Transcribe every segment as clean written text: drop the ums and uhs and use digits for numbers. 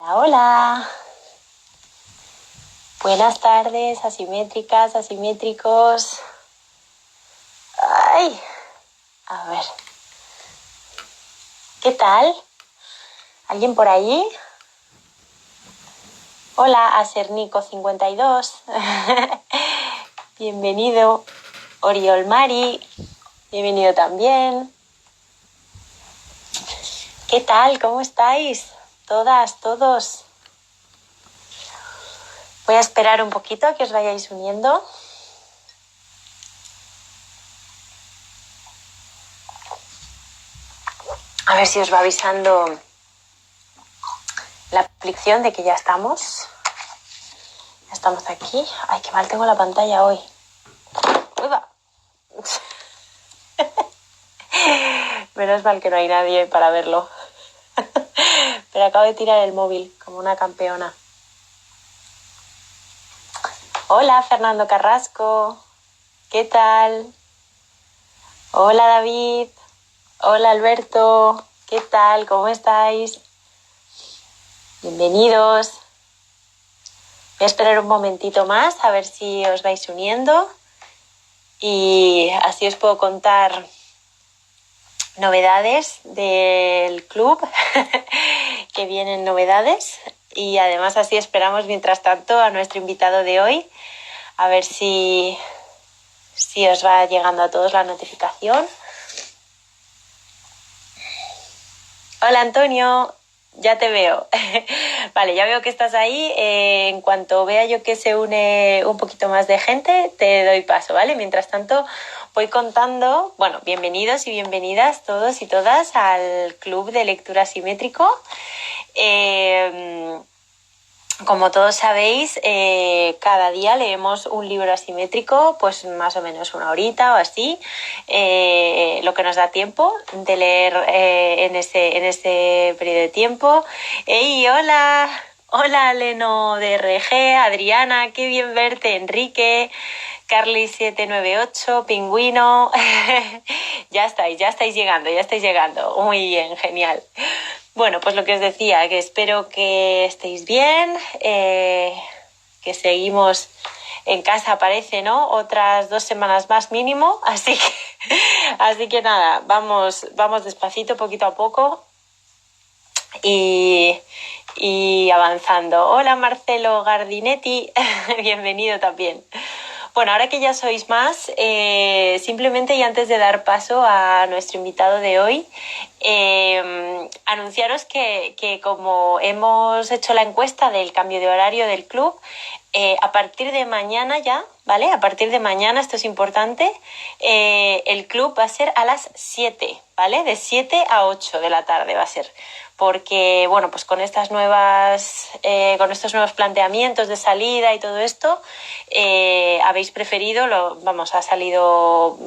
Hola. Buenas tardes, asimétricas, asimétricos. Ay, a ver. ¿Qué tal? ¿Alguien por ahí? Hola, Asernico52. Bienvenido. Oriol Mari. Bienvenido también. ¿Qué tal? ¿Cómo estáis? Todas, todos. Voy a esperar un poquito a que os vayáis uniendo. A ver si os va avisando la aplicación de que ya estamos. Ya estamos aquí. Ay, qué mal tengo la pantalla hoy. ¡Uy, va! Menos mal que no hay nadie para verlo. Pero acabo de tirar el móvil como una campeona. Hola, Fernando Carrasco. ¿Qué tal? Hola, David. Hola, Alberto. ¿Qué tal? ¿Cómo estáis? Bienvenidos. Voy a esperar un momentito más a ver si os vais uniendo y así os puedo contar novedades del club, que vienen novedades, y además así esperamos mientras tanto a nuestro invitado de hoy, a ver si os va llegando a todos la notificación. Hola, Antonio, ya te veo. Vale, ya veo que estás ahí. En cuanto vea yo que se une un poquito más de gente, te doy paso, ¿vale? Mientras tanto, voy contando, bueno, bienvenidos y bienvenidas todos y todas al Club de Lectura Asimétrico. Como todos sabéis, cada día leemos un libro asimétrico, pues más o menos una horita o así, lo que nos da tiempo de leer en ese periodo de tiempo. ¡Hey, hola! Hola, Leno de RG, Adriana, qué bien verte, Enrique, Carly798, Pingüino. Ya estáis llegando. Muy bien, genial. Bueno, pues lo que os decía, que espero que estéis bien, que seguimos en casa, parece, ¿no? Otras 2 semanas más mínimo, así que nada, vamos despacito, poquito a poco y avanzando. Hola, Marcelo Gardinetti, bienvenido también. Bueno, ahora que ya sois más, simplemente y antes de dar paso a nuestro invitado de hoy, anunciaros que como hemos hecho la encuesta del cambio de horario del club, a partir de mañana ya, ¿vale? A partir de mañana, esto es importante, el club va a ser a las 7, ¿vale? De 7 a 8 de la tarde va a ser. Porque, bueno, pues con estos nuevos planteamientos de salida y todo esto, habéis preferido, ha salido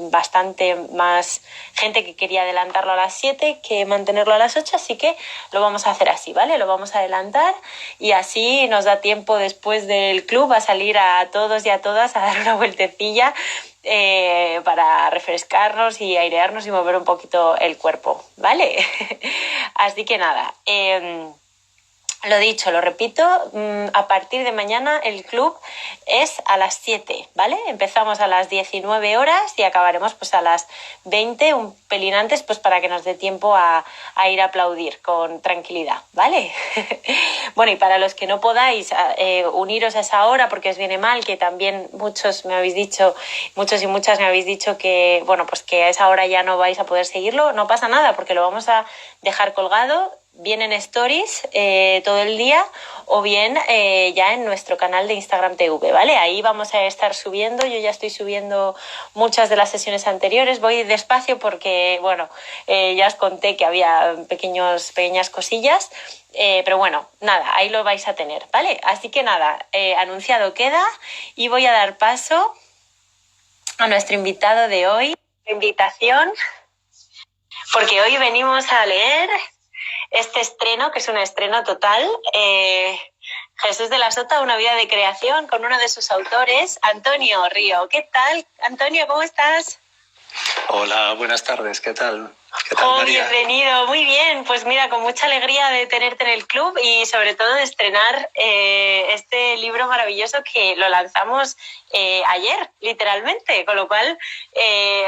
bastante más gente que quería adelantarlo a las 7 que mantenerlo a las 8, así que lo vamos a hacer así, ¿vale? Lo vamos a adelantar y así nos da tiempo después del club a salir a todos y a todas a dar una vueltecilla para refrescarnos y airearnos y mover un poquito el cuerpo, ¿vale? Así que nada, lo dicho, lo repito, a partir de mañana el club es a las 7, ¿vale? Empezamos a las 19 horas y acabaremos pues a las 20, un pelín antes, pues para que nos dé tiempo a ir a aplaudir con tranquilidad, ¿vale? Bueno, y para los que no podáis uniros a esa hora porque os viene mal, que también muchos y muchas me habéis dicho que, bueno, pues que a esa hora ya no vais a poder seguirlo, no pasa nada porque lo vamos a dejar colgado bien en stories todo el día o bien ya en nuestro canal de Instagram TV, ¿vale? Ahí vamos a estar subiendo, yo ya estoy subiendo muchas de las sesiones anteriores, voy despacio porque, bueno, ya os conté que había pequeñas cosillas, pero bueno, nada, ahí lo vais a tener, ¿vale? Así que nada, anunciado queda y voy a dar paso a nuestro invitado de hoy, invitación, porque hoy venimos a leer este estreno, que es un estreno total, Jesús de la Sota, una vida de creación, con uno de sus autores, Antonio Río. ¿Qué tal, Antonio? ¿Cómo estás? Hola, buenas tardes, ¿qué tal? ¿Qué tal, María? Bienvenido, muy bien. Pues mira, con mucha alegría de tenerte en el club y sobre todo de estrenar este libro maravilloso que lo lanzamos ayer, literalmente. Con lo cual,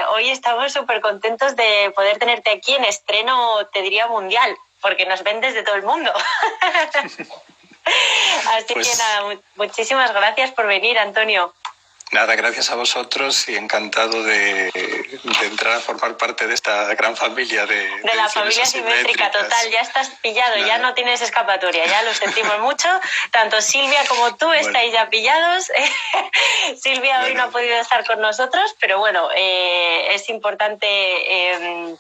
hoy estamos súper contentos de poder tenerte aquí en estreno, te diría, mundial, porque nos ven desde todo el mundo. Así Pues, que nada, muchísimas gracias por venir, Antonio. Nada, gracias a vosotros y encantado de entrar a formar parte de esta gran familia de la familia simétrica, total, ya estás pillado, nada. Ya no tienes escapatoria, ya lo sentimos mucho. Tanto Silvia como tú estáis ya pillados. Silvia hoy no ha podido estar con nosotros, pero bueno, es importante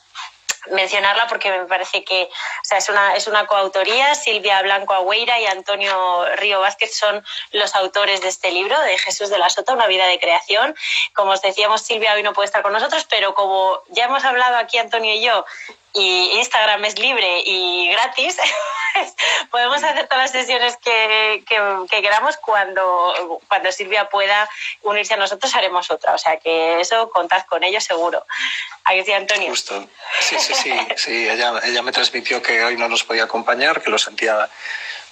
mencionarla porque me parece que es una coautoría. Silvia Blanco Agüeira y Antonio Río Vázquez son los autores de este libro, de Jesús de la Sota, una vida de creación. Como os decíamos, Silvia hoy no puede estar con nosotros, pero como ya hemos hablado aquí Antonio y yo, y Instagram es libre y gratis, podemos hacer todas las sesiones que queramos. Cuando Silvia pueda unirse a nosotros haremos otra, o sea que eso contad con ello seguro. ¿A que sí, Antonio? Justo. Sí. Ella me transmitió que hoy no nos podía acompañar, que lo sentía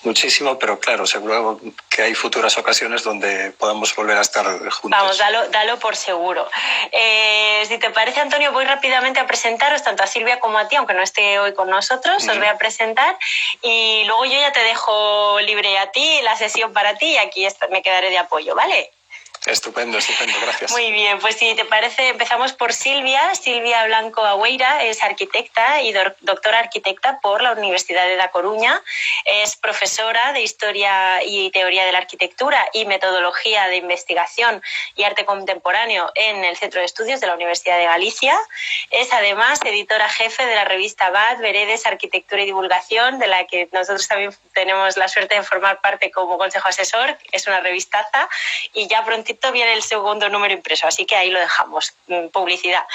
muchísimo, pero claro, seguro que hay futuras ocasiones donde podamos volver a estar juntos. Vamos, dalo por seguro. Si te parece, Antonio, voy rápidamente a presentaros tanto a Silvia como a ti, aunque no esté hoy con nosotros, os voy a presentar y luego yo ya te dejo libre a ti, la sesión para ti y aquí me quedaré de apoyo, ¿vale? Estupendo, gracias. Muy bien, pues si te parece, empezamos por Silvia. Silvia Blanco Agüeira es arquitecta y doctora arquitecta por la Universidad de La Coruña. Es profesora de Historia y Teoría de la Arquitectura y Metodología de Investigación y Arte Contemporáneo en el Centro de Estudios de la Universidad de Galicia. Es además editora jefe de la revista BAD, Veredes, Arquitectura y Divulgación, de la que nosotros también tenemos la suerte de formar parte como consejo asesor. Es una revistaza y ya pronto viene el segundo número impreso, así que ahí lo dejamos, publicidad.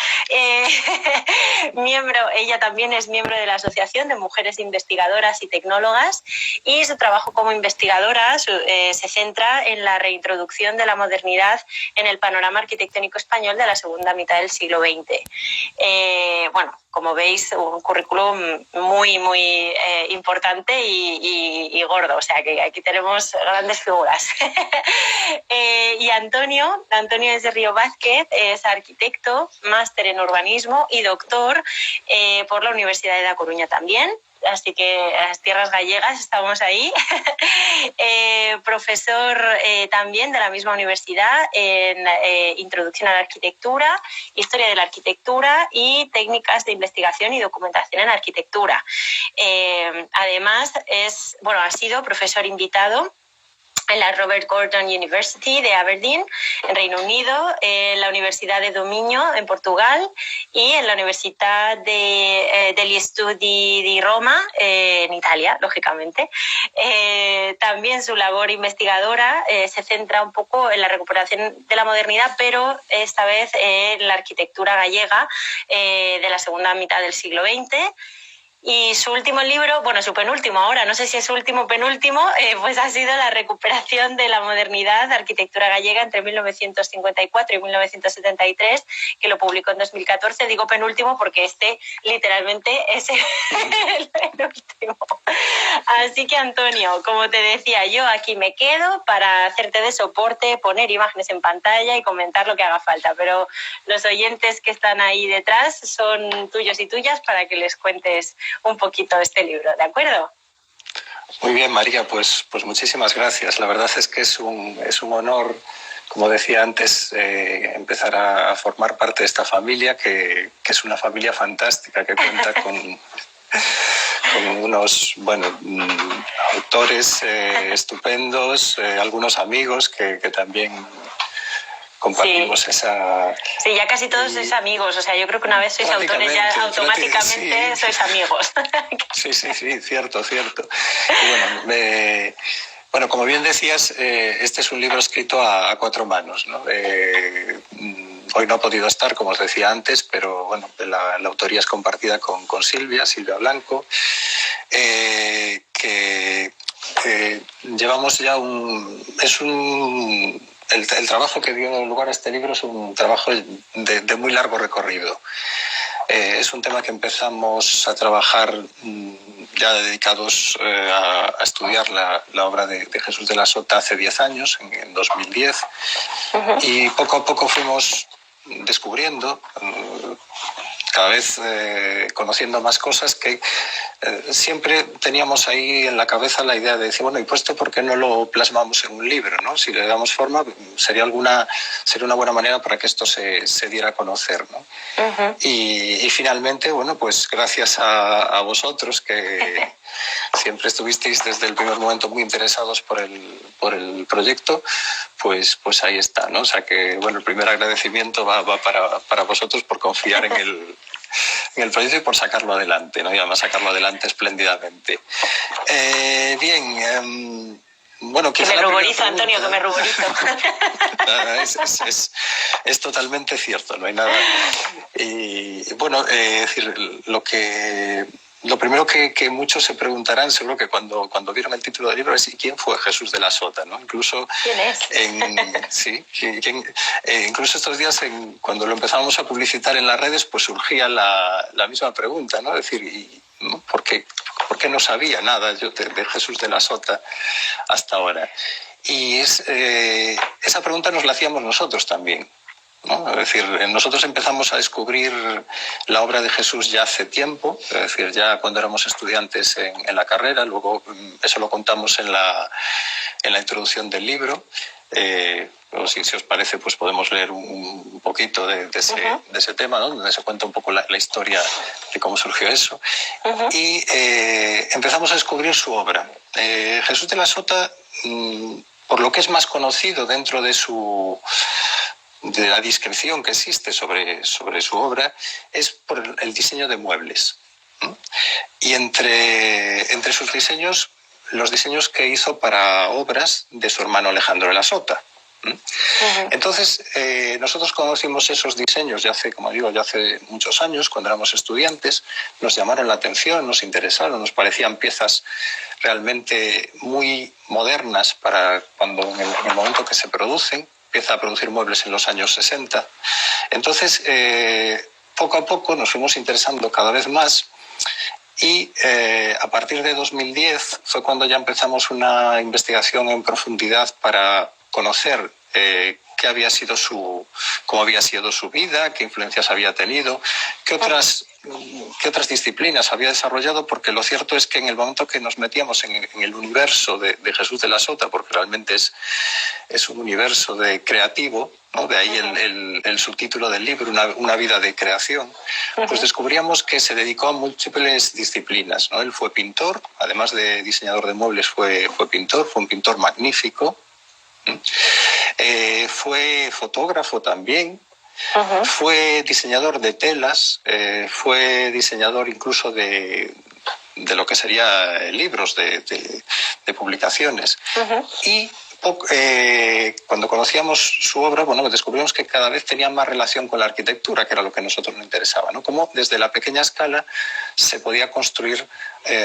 Ella también es miembro de la Asociación de Mujeres Investigadoras y Tecnólogas y su trabajo como investigadora se centra en la reintroducción de la modernidad en el panorama arquitectónico español de la segunda mitad del siglo XX. Como veis, un currículum muy importante y gordo, o sea que aquí tenemos grandes figuras. Y Antonio es de Río Vázquez, es arquitecto, máster en urbanismo y doctor por la Universidad de La Coruña también. Así que las tierras gallegas estamos ahí. Profesor también de la misma universidad en Introducción a la Arquitectura, Historia de la Arquitectura y Técnicas de Investigación y Documentación en Arquitectura. Además, ha sido profesor invitado en la Robert Gordon University de Aberdeen, en Reino Unido, en la Universidad de Dominio, en Portugal, y en la Universidad degli Studi di Roma, en Italia, lógicamente. También su labor investigadora se centra un poco en la recuperación de la modernidad, pero esta vez en la arquitectura gallega de la segunda mitad del siglo XX. Y su último libro, su penúltimo ahora, no sé si es último o penúltimo, pues ha sido La recuperación de la modernidad, arquitectura gallega entre 1954 y 1973, que lo publicó en 2014. Digo penúltimo porque este literalmente es el penúltimo. Así que, Antonio, como te decía, yo aquí me quedo para hacerte de soporte, poner imágenes en pantalla y comentar lo que haga falta, pero los oyentes que están ahí detrás son tuyos y tuyas para que les cuentes un poquito de este libro, ¿de acuerdo? Muy bien, María, pues muchísimas gracias. La verdad es que es un honor, como decía antes, empezar a formar parte de esta familia, que es una familia fantástica, que cuenta con unos autores estupendos, algunos amigos que también compartimos esa... Sí, ya casi todos sois amigos, o sea, yo creo que una vez sois autores ya automáticamente sois amigos. Sí, cierto. Y bueno, como bien decías, este es un libro escrito a cuatro manos, ¿no? Hoy no ha podido estar, como os decía antes, pero bueno, la autoría es compartida con Silvia Blanco, que llevamos ya el trabajo que dio lugar a este libro es un trabajo de muy largo recorrido. Es un tema que empezamos a trabajar ya dedicados a estudiar la obra de Jesús de la Sota hace 10 años, en 2010, y poco a poco fuimos descubriendo, cada vez conociendo más cosas que siempre teníamos ahí en la cabeza la idea de decir, bueno, ¿y pues esto por qué no lo plasmamos en un libro, ¿no? Si le damos forma, sería una buena manera para que esto se diera a conocer, ¿no? Y finalmente, bueno, pues gracias a vosotros que siempre estuvisteis desde el primer momento muy interesados por el proyecto, pues ahí está, ¿no? O sea que, bueno, el primer agradecimiento va para vosotros por confiar en el proyecto y por sacarlo adelante, ¿no? Y además sacarlo adelante espléndidamente. Bien, bueno, que me ruborizo, Antonio, que me ruborizo. Es totalmente cierto, no hay nada. Y bueno, decir, lo primero que muchos se preguntarán, seguro que cuando vieron el título del libro, es ¿y quién fue Jesús de la Sota, ¿no? Incluso ¿quién es? Sí, incluso estos días cuando lo empezamos a publicitar en las redes, pues surgía la misma pregunta, ¿no? Es decir, ¿no? ¿Por qué no sabía nada yo de Jesús de la Sota hasta ahora? Y esa pregunta nos la hacíamos nosotros también, ¿no? Es decir, nosotros empezamos a descubrir la obra de Jesús ya hace tiempo, es decir, ya cuando éramos estudiantes en la carrera, luego eso lo contamos en la introducción del libro. Si os parece, pues podemos leer un poquito de ese tema, ¿no? Donde se cuenta un poco la historia de cómo surgió eso. Y empezamos a descubrir su obra. Jesús de la Sota, por lo que es más conocido dentro de la descripción que existe sobre su obra, es por el diseño de muebles. Y entre sus diseños, los diseños que hizo para obras de su hermano Alejandro de la Sota. Entonces, nosotros conocimos esos diseños ya hace muchos años, cuando éramos estudiantes, nos llamaron la atención, nos interesaron, nos parecían piezas realmente muy modernas para cuando en el momento que se producen. Empieza a producir muebles en los años 60. Entonces, poco a poco nos fuimos interesando cada vez más y a partir de 2010 fue cuando ya empezamos una investigación en profundidad para conocer cómo había sido su vida, qué influencias había tenido, qué otras disciplinas había desarrollado, porque lo cierto es que en el momento que nos metíamos en el universo de Jesús de la Sota, porque realmente es un universo creativo, ¿no? De ahí el subtítulo del libro, una vida de creación, pues descubríamos que se dedicó a múltiples disciplinas, ¿no? Él fue pintor, además de diseñador de muebles, fue pintor, fue un pintor magnífico. Fue fotógrafo también, fue diseñador de telas, fue diseñador incluso de lo que sería libros, de publicaciones. Y cuando conocíamos su obra, bueno, descubrimos que cada vez tenía más relación con la arquitectura, que era lo que a nosotros nos interesaba, ¿no? Cómo desde la pequeña escala se podía construir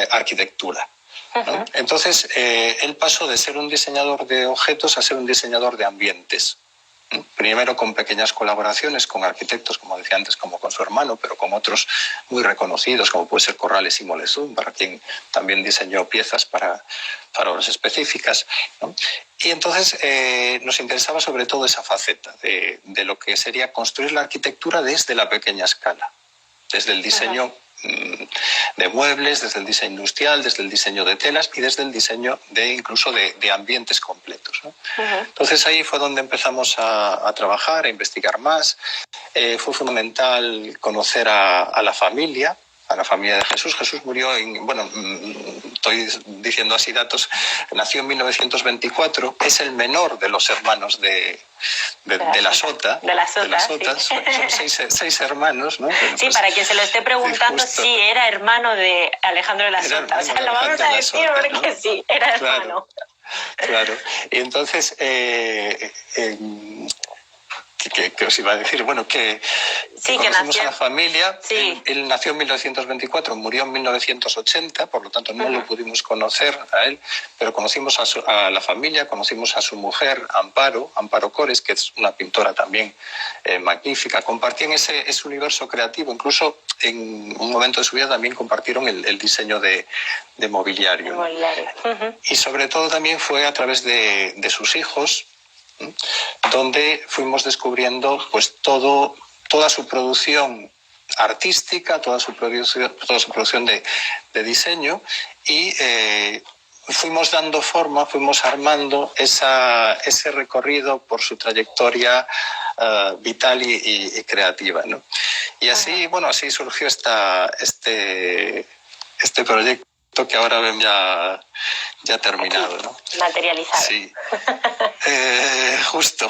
arquitectura, ¿no? Entonces, él pasó de ser un diseñador de objetos a ser un diseñador de ambientes. Primero con pequeñas colaboraciones con arquitectos, como decía antes, como con su hermano, pero con otros muy reconocidos, como puede ser Corrales y Molesun, para quien también diseñó piezas para obras específicas, ¿no? Y entonces nos interesaba sobre todo esa faceta de lo que sería construir la arquitectura desde la pequeña escala, desde el diseño de muebles, desde el diseño industrial, desde el diseño de telas y desde el diseño incluso de ambientes completos, ¿no? Entonces ahí fue donde empezamos a trabajar, a investigar más. Fue fundamental conocer a la familia de Jesús. Jesús murió estoy diciendo así datos, nació en 1924, es el menor de los hermanos de la Sota. De la Sota, sí. Son seis hermanos, ¿no? Bueno, sí, pues, para quien se lo esté preguntando, sí, era hermano de Alejandro de la Sota. O sea, lo vamos a decir porque, ¿no? Sí, era hermano. Claro. Y entonces, que os iba a decir, bueno, que conocimos a la familia. Sí. Él nació en 1924, murió en 1980, por lo tanto no lo pudimos conocer a él, pero conocimos a la familia, conocimos a su mujer, Amparo Cores, que es una pintora también magnífica. Compartían ese universo creativo, incluso en un momento de su vida también compartieron el diseño de mobiliario. ¿No? Y sobre todo también fue a través de sus hijos, donde fuimos descubriendo pues toda su producción artística, toda su producción de diseño, y fuimos dando forma, fuimos armando ese recorrido por su trayectoria vital y creativa, ¿no? Y así, bueno, así surgió este proyecto que ahora ven ya terminado, ¿no? Materializado. Sí. Justo.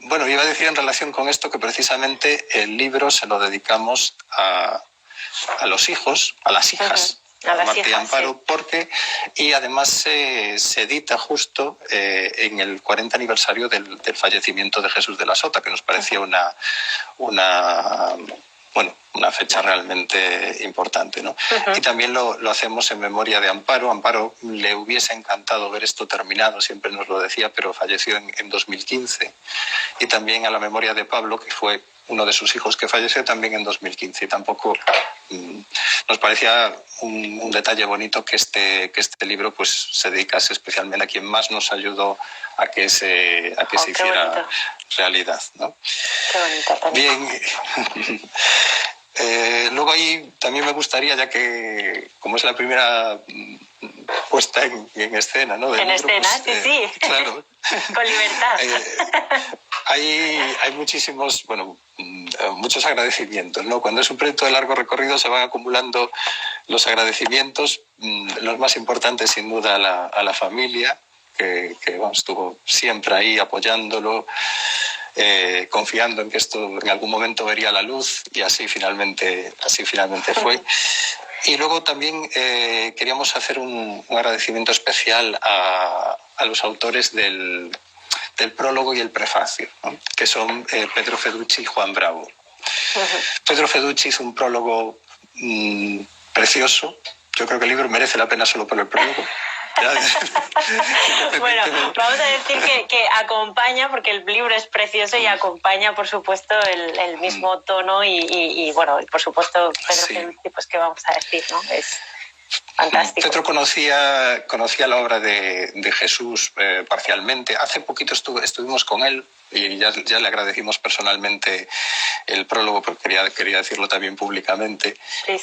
Bueno, iba a decir en relación con esto que precisamente el libro se lo dedicamos a los hijos, a las hijas, a Marta y Amparo, porque, y además se edita justo en el 40 aniversario del fallecimiento de Jesús de la Sota, que nos parecía una fecha realmente importante, ¿no? Y también lo hacemos en memoria de Amparo. Amparo le hubiese encantado ver esto terminado, siempre nos lo decía, pero falleció en 2015. Y también a la memoria de Pablo, que fue uno de sus hijos que falleció también en 2015. Y tampoco nos parecía un detalle bonito que este libro pues se dedicase especialmente a quien más nos ayudó a que se hiciera bonito. Realidad, ¿no? Qué bonito también. Bien. Luego ahí también me gustaría, ya que como es la primera puesta en escena, ¿no? En libro, escena, pues, sí. Claro. Con libertad. Hay muchos agradecimientos, ¿no? Cuando es un proyecto de largo recorrido se van acumulando los agradecimientos, los más importantes sin duda a la familia, que estuvo siempre ahí apoyándolo, confiando en que esto en algún momento vería la luz, y así finalmente fue. Y luego también queríamos hacer un agradecimiento especial a los autores del prólogo y el prefacio, ¿no? Que son Pedro Feducci y Juan Bravo. Pedro Feducci hizo un prólogo precioso. Yo creo que el libro merece la pena solo por el prólogo. Bueno, vamos a decir que acompaña, porque el libro es precioso y acompaña, por supuesto, el mismo tono y bueno, por supuesto, Pedro Feducci, pues qué vamos a decir, ¿no? Es fantástico. Pedro conocía la obra de Jesús parcialmente. Hace poquito estuvimos con él y ya le agradecimos personalmente el prólogo, porque quería decirlo también públicamente. Sí.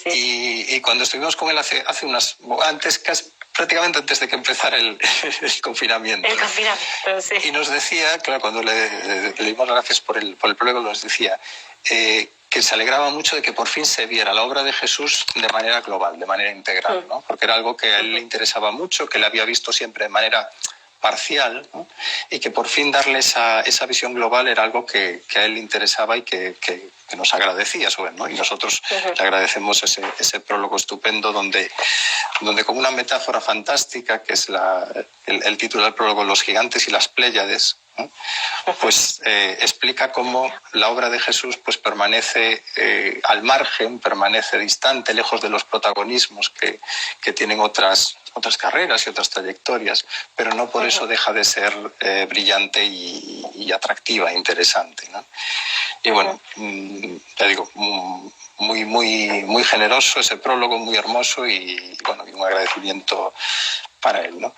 Y cuando estuvimos con él hace prácticamente antes de que empezara el confinamiento. El confinamiento, sí. Y nos decía, claro, cuando le dimos las gracias por el prólogo, nos decía que se alegraba mucho de que por fin se viera la obra de Jesús de manera global, de manera integral, ¿no? Porque era algo que a él le interesaba mucho, que él había visto siempre de manera parcial, ¿no? Y que por fin darle esa visión global era algo que a él le interesaba y que nos agradecía, ¿no? Y nosotros le agradecemos ese prólogo estupendo donde con una metáfora fantástica, que es el título del prólogo, Los gigantes y las Pléyades, ¿no? Pues explica cómo la obra de Jesús pues permanece al margen, permanece distante, lejos de los protagonismos que tienen otras carreras y otras trayectorias, pero no por eso deja de ser brillante y atractiva, interesante, ¿no? Y bueno, ya digo, muy generoso ese prólogo, muy hermoso, y bueno, y un agradecimiento para él, ¿no?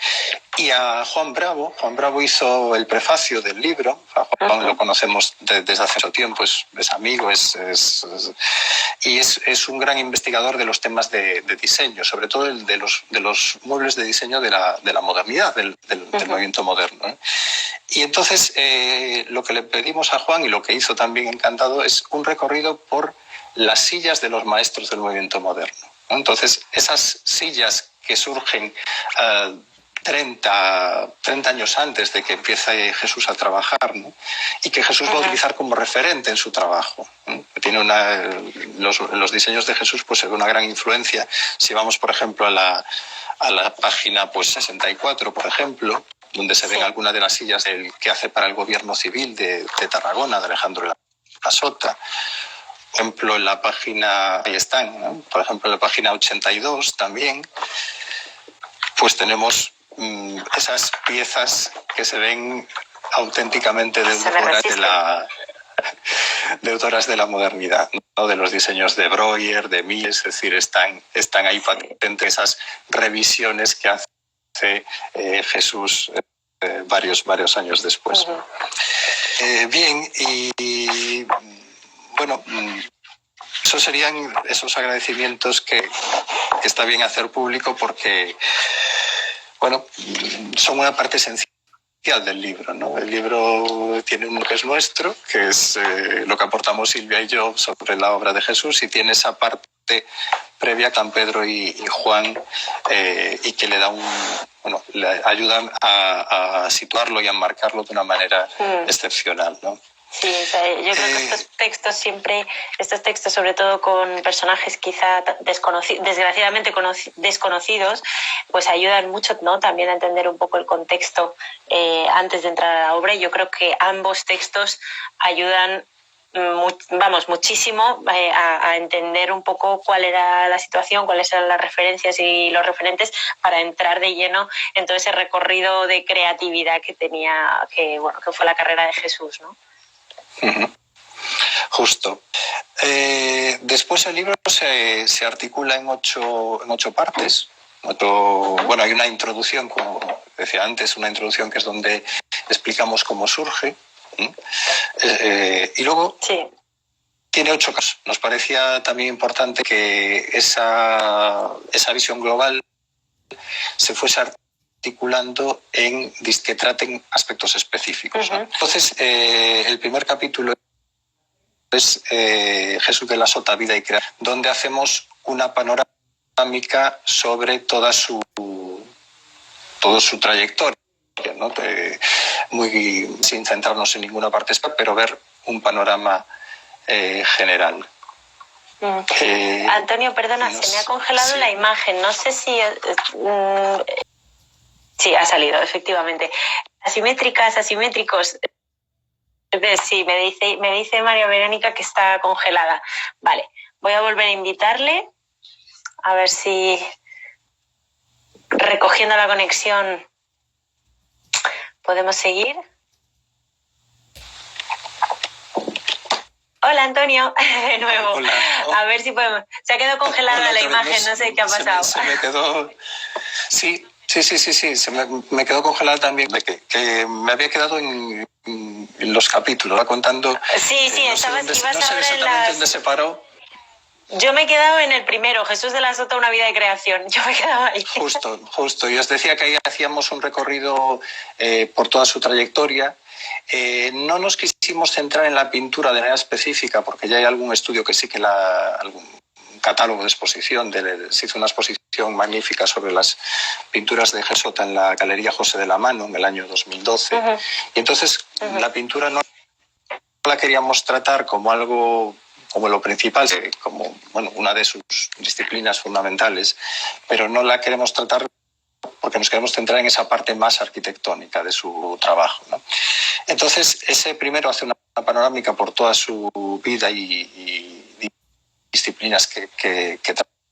Y a Juan Bravo hizo el prefacio del libro. A Juan lo conocemos desde hace mucho tiempo, es amigo, y es un gran investigador de los temas de diseño, sobre todo de los muebles de diseño de la modernidad, del movimiento moderno, ¿eh? Y entonces lo que le pedimos a Juan, y lo que hizo también encantado, es un recorrido por las sillas de los maestros del movimiento moderno, ¿no? Entonces, esas sillas que surgen 30 años antes de que empiece Jesús a trabajar, ¿no? Y que Jesús va a utilizar como referente en su trabajo, ¿no? Tiene los diseños de Jesús pues, se ve una gran influencia. Si vamos, por ejemplo, a la página pues, 64, por ejemplo, donde se ven algunas de las sillas que hace para el gobierno civil de Tarragona, de Alejandro de la Sota. Por ejemplo, en la página, ahí están, ¿no? Por ejemplo, en la página 82 también, pues tenemos esas piezas que se ven auténticamente deudores de la modernidad, ¿no? De los diseños de Breuer, de Mies, es decir, están ahí patentes esas revisiones que hace Jesús varios años después. Bien, y bueno, esos serían esos agradecimientos que está bien hacer público porque, bueno, son una parte esencial del libro, ¿no? El libro tiene uno que es nuestro, que es lo que aportamos Silvia y yo sobre la obra de Jesús, y tiene esa parte previa a San Pedro y Juan, y que le da le ayudan a situarlo y a enmarcarlo de una manera excepcional, ¿no? Sí, o sea, yo creo que estos textos sobre todo con personajes quizá desgraciadamente desconocidos, pues ayudan mucho, ¿no? También a entender un poco el contexto antes de entrar a la obra. Yo creo que ambos textos ayudan muchísimo a entender un poco cuál era la situación, cuáles eran las referencias y los referentes para entrar de lleno en todo ese recorrido de creatividad que tenía, que fue la carrera de Jesús, ¿no? Justo. Después el libro se articula en ocho partes. Hay una introducción, como decía antes, una introducción que es donde explicamos cómo surge. Y luego tiene 8 casos. Nos parecía también importante que esa visión global se fuese articulando que traten aspectos específicos, ¿no? Entonces, el primer capítulo es Jesús de la Sota, vida y creación, donde hacemos una panorámica sobre toda su trayectoria, ¿no? Sin centrarnos en ninguna parte, pero ver un panorama general. Antonio, perdona, se me ha congelado la imagen. No sé si... sí, ha salido, efectivamente. Asimétricos. Sí, me dice María Verónica que está congelada. Vale, voy a volver a invitarle. A ver si recogiendo la conexión podemos seguir. Hola, Antonio, de nuevo. Hola. A ver si podemos... Se ha quedado congelada la imagen, no sé qué ha pasado. Se me quedó... Sí, me quedó congelada también, que me había quedado en los capítulos, va contando... Sí, ibas ahora exactamente en las... dónde se paró. Yo me he quedado en el primero, Jesús de la Sota, una vida de creación. Yo me he quedado ahí. Justo. Y os decía que ahí hacíamos un recorrido por toda su trayectoria. No nos quisimos centrar en la pintura de manera específica, porque ya hay algún estudio que sí que algún catálogo de exposición, se hizo una exposición magnífica sobre las pinturas de Jesús en la Galería José de la Mano en el año 2012. Y entonces la pintura no la queríamos tratar como algo, como lo principal, como una de sus disciplinas fundamentales, pero no la queremos tratar porque nos queremos centrar en esa parte más arquitectónica de su trabajo, ¿no? Entonces, ese primero hace una panorámica por toda su vida y disciplinas que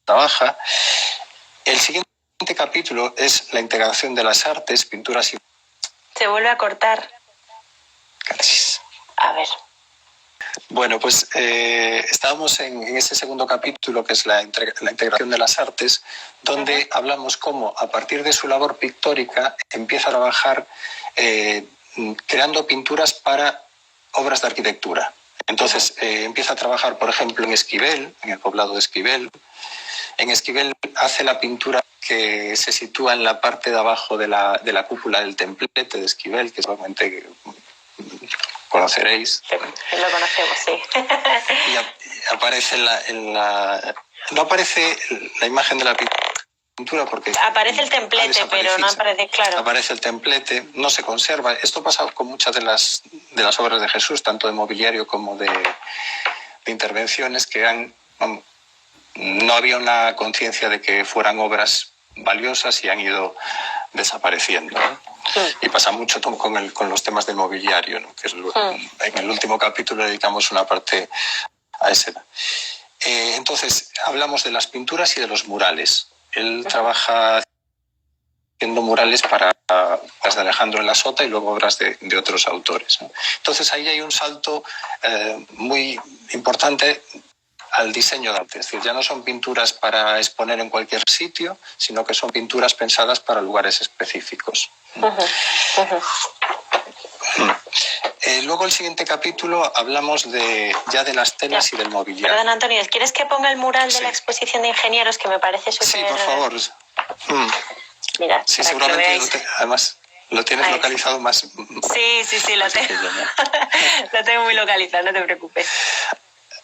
trabaja. El siguiente capítulo es la integración de las artes, pinturas y... Se vuelve a cortar. Gracias. A ver. Bueno, pues estábamos en ese segundo capítulo, que es la integración de las artes, donde hablamos cómo, a partir de su labor pictórica, empieza a trabajar creando pinturas para obras de arquitectura. Entonces empieza a trabajar, por ejemplo, en Esquivel, en el poblado de Esquivel. En Esquivel hace la pintura que se sitúa en la parte de abajo de la cúpula del templete de Esquivel, que seguramente conoceréis. Lo conocemos, sí. Y aparece no aparece la imagen de la pintura porque... Aparece el templete, pero no aparece, claro. Aparece el templete, no se conserva. Esto pasa con muchas de las obras de Jesús, tanto de mobiliario como de intervenciones, que no había una conciencia de que fueran obras valiosas y han ido desapareciendo, ¿no? Y pasa mucho con los temas del mobiliario, ¿no? Que es en el último capítulo dedicamos una parte a ese. Entonces, hablamos de las pinturas y de los murales. Él trabaja haciendo murales para las de Alejandro de la Sota y luego obras de otros autores, ¿no? Entonces, ahí hay un salto muy importante al diseño de arte. Es decir, ya no son pinturas para exponer en cualquier sitio, sino que son pinturas pensadas para lugares específicos. Luego el siguiente capítulo hablamos ya de las telas y del mobiliario. Perdón, Antonio, ¿quieres que ponga el mural de la exposición de ingenieros, que me parece súper... Sí, por favor. Mira, sí, seguramente además lo tienes localizado más... Sí, lo tengo. Lo tengo muy localizado, no te preocupes.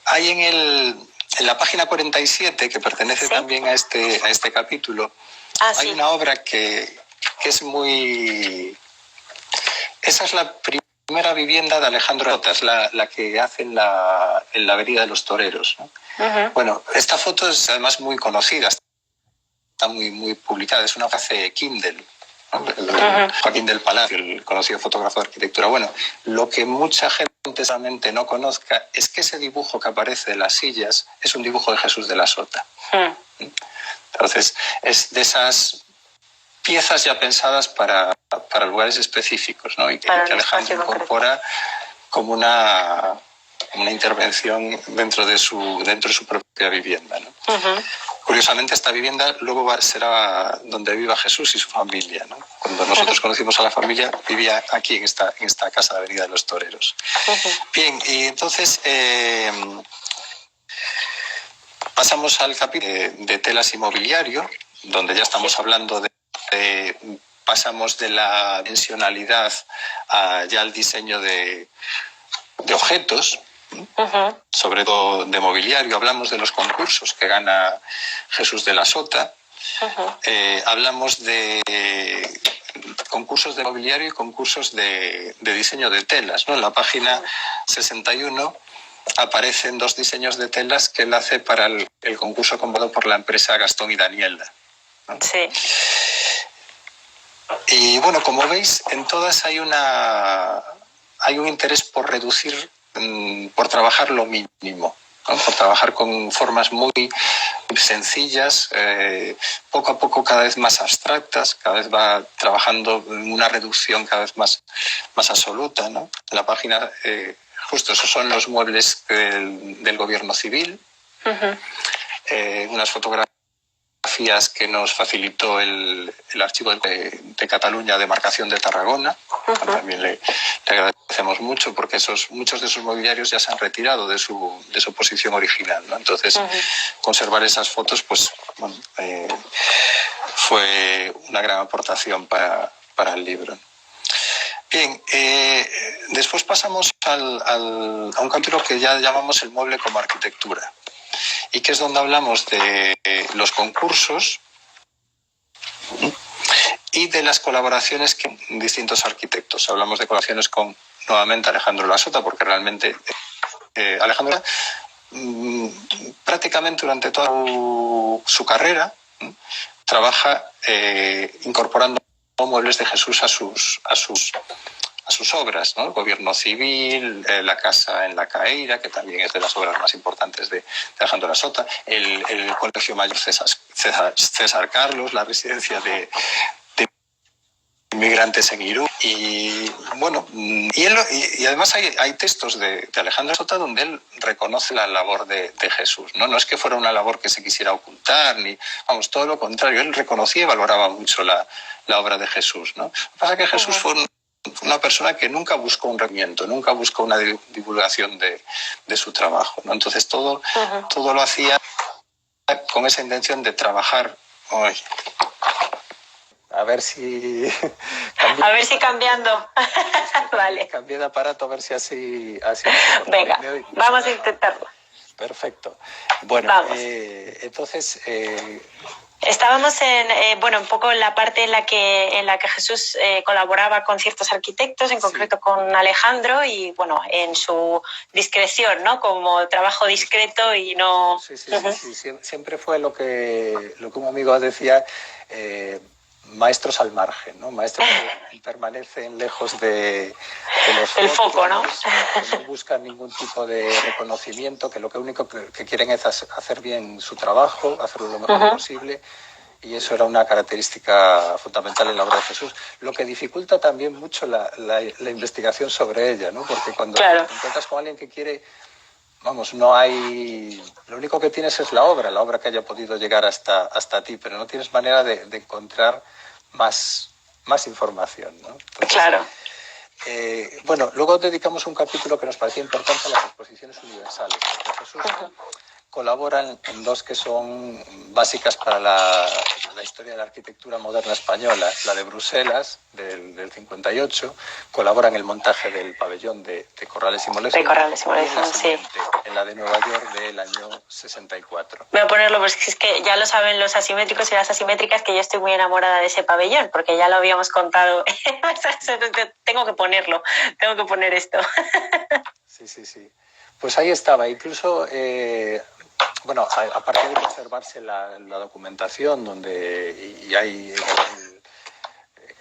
Hay en la página 47, que pertenece también a este capítulo, hay una obra que es muy... Esa es la primera vivienda de Alejandro Sota, es la que hace en la Avenida de los Toreros, ¿no? Bueno, esta foto es además muy conocida, está muy publicada, es una que hace Kindle, ¿no? Joaquín del Palacio, el conocido fotógrafo de arquitectura. Bueno, lo que mucha gente solamente no conozca es que ese dibujo que aparece de las sillas es un dibujo de Jesús de la Sota. Entonces, es de esas piezas ya pensadas para lugares específicos, ¿no? Y que Alejandro incorpora como una intervención dentro de su propia vivienda, ¿no? Curiosamente, esta vivienda luego será donde viva Jesús y su familia, ¿no? Cuando nosotros conocimos a la familia, vivía aquí en esta casa de Avenida de los Toreros. Bien, y entonces pasamos al capítulo de telas y mobiliario, donde ya estamos hablando pasamos de la dimensionalidad ya al diseño de objetos, sobre todo de mobiliario. Hablamos de los concursos que gana Jesús de la Sota. Hablamos de concursos de mobiliario y concursos de diseño de telas, ¿no? En la página 61 aparecen 2 diseños de telas que él hace para el concurso convocado por la empresa Gastón y Daniela, ¿no? Sí. Y bueno, como veis, en todas hay un interés por reducir, por trabajar lo mínimo, ¿no? Por trabajar con formas muy sencillas, poco a poco cada vez más abstractas, cada vez va trabajando en una reducción cada vez más absoluta, ¿no? En la página, justo esos son los muebles del gobierno civil, unas fotografías que nos facilitó el archivo de Cataluña, Demarcación de Tarragona. También le agradecemos mucho, porque muchos de esos mobiliarios ya se han retirado de su posición original, ¿no? Entonces, conservar esas fotos pues, bueno, fue una gran aportación para el libro. Bien, después pasamos a un capítulo que ya llamamos el mueble como arquitectura, y que es donde hablamos de los concursos y de las colaboraciones con distintos arquitectos. Hablamos de colaboraciones con, nuevamente, Alejandro de la Sota, porque realmente Alejandro prácticamente durante toda su carrera trabaja incorporando muebles de Jesús a sus obras, ¿no? El gobierno civil, la casa en la Caeira, que también es de las obras más importantes de Alejandro de la Sota, el Colegio Mayor César Carlos, la residencia de inmigrantes en Irún. Y bueno, y además hay textos de Alejandro de la Sota donde él reconoce la labor de Jesús, ¿no? No es que fuera una labor que se quisiera ocultar, vamos, todo lo contrario, él reconocía y valoraba mucho la obra de Jesús, ¿no? Lo que pasa es que Jesús fue una persona que nunca buscó un reconocimiento, nunca buscó una divulgación de su trabajo, ¿no? Entonces todo lo hacía con esa intención de trabajar. A ver si cambiando. Vale. Cambié de aparato, a ver si así Venga, vamos a intentarlo. Perfecto. Bueno, entonces... Estábamos un poco en la parte en la que Jesús colaboraba con ciertos arquitectos, en concreto con Alejandro, y bueno, en su discreción, ¿no? Como trabajo discreto y no... Sí. Siempre fue lo que un amigo decía, maestros al margen, ¿no? Maestros que permanecen lejos de los el foco, ¿no? Que no buscan ningún tipo de reconocimiento, que lo único que quieren es hacer bien su trabajo, hacerlo lo mejor posible, y eso era una característica fundamental en la obra de Jesús, lo que dificulta también mucho la investigación sobre ella, ¿no? Porque cuando te encuentras con alguien que quiere, vamos, no hay... Lo único que tienes es la obra que haya podido llegar hasta ti, pero no tienes manera de encontrar más información, ¿no? Entonces, claro. Bueno, luego dedicamos un capítulo que nos parecía importante a las exposiciones universales, porque Jesús colabora en dos que son básicas para la historia de la arquitectura moderna española. La de Bruselas, del 58, colabora en el montaje del pabellón de Corrales y Moleson. De Corrales y Moleson, sí. En la de Nueva York del año 64. Voy a ponerlo porque es que ya lo saben los asimétricos y las asimétricas que yo estoy muy enamorada de ese pabellón, porque ya lo habíamos contado. Tengo que ponerlo, tengo que poner esto. Sí. Pues ahí estaba, incluso... Bueno, aparte de conservarse la documentación, donde y hay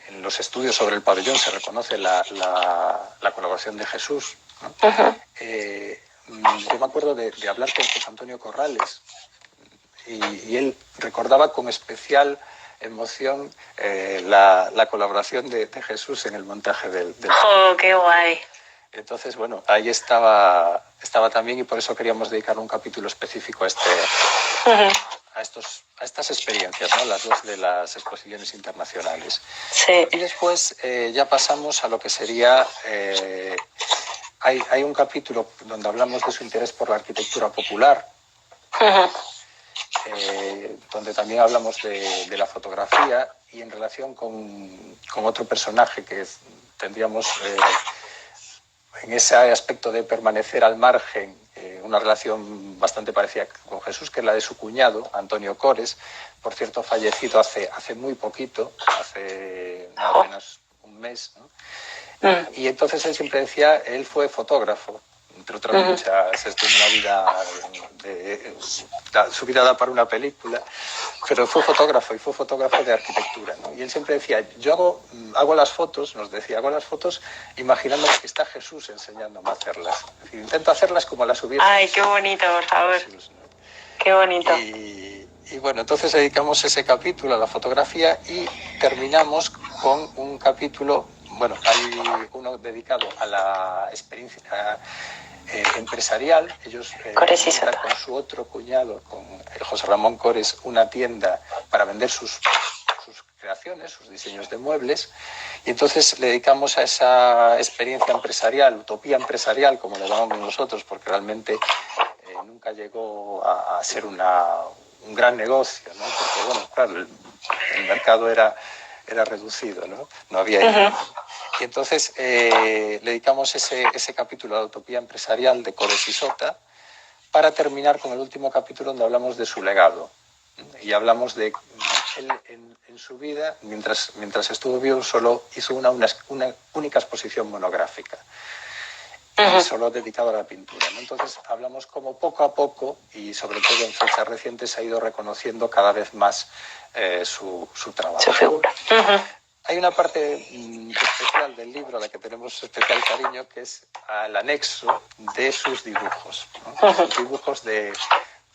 en los estudios sobre el pabellón se reconoce la colaboración de Jesús, ¿no? Yo me acuerdo de hablar con José Antonio Corrales y él recordaba con especial emoción la colaboración de Jesús en el montaje del ¡Oh, qué guay! Entonces, bueno, ahí estaba también, y por eso queríamos dedicar un capítulo específico a estas experiencias, ¿no? Las dos de las exposiciones internacionales. Sí. Y después ya pasamos a lo que sería... Hay un capítulo donde hablamos de su interés por la arquitectura popular, donde también hablamos de la fotografía, y en relación con otro personaje que tendríamos... en ese aspecto de permanecer al margen, una relación bastante parecida con Jesús, que es la de su cuñado, Antonio Cores, por cierto, fallecido hace muy poquito, hace apenas un mes, ¿no? Y entonces él siempre decía, él fue fotógrafo, entre otras muchas, esto es una vida, su vida da para una película, pero fue fotógrafo, y fue fotógrafo de arquitectura, ¿no? Y él siempre decía, yo hago las fotos, nos decía, hago las fotos imaginando que está Jesús enseñándome a hacerlas. Es decir, intento hacerlas como las hubiese. Ay, qué bonito, por favor. Jesús, ¿no? Qué bonito. Y bueno, entonces dedicamos ese capítulo a la fotografía y terminamos con un capítulo, bueno, hay uno dedicado a la experiencia empresarial. Ellos montan con su otro cuñado, con José Ramón Cores, una tienda para vender sus creaciones, sus diseños de muebles, y entonces le dedicamos a esa experiencia empresarial, utopía empresarial, como le llamamos nosotros, porque realmente nunca llegó a ser un gran negocio, ¿no? Porque, bueno, claro, el mercado era reducido, ¿no? No había... Y entonces le dedicamos ese capítulo a la utopía empresarial de Cores y Sota, para terminar con el último capítulo donde hablamos de su legado. Y hablamos de él en su vida, mientras estuvo vivo, solo hizo una única exposición monográfica, y solo dedicado a la pintura, ¿no? Entonces hablamos como poco a poco, y sobre todo en fechas recientes, se ha ido reconociendo cada vez más su trabajo. Su figura. Hay una parte especial del libro a la que tenemos especial cariño, que es al anexo de sus dibujos, ¿no? Sus dibujos de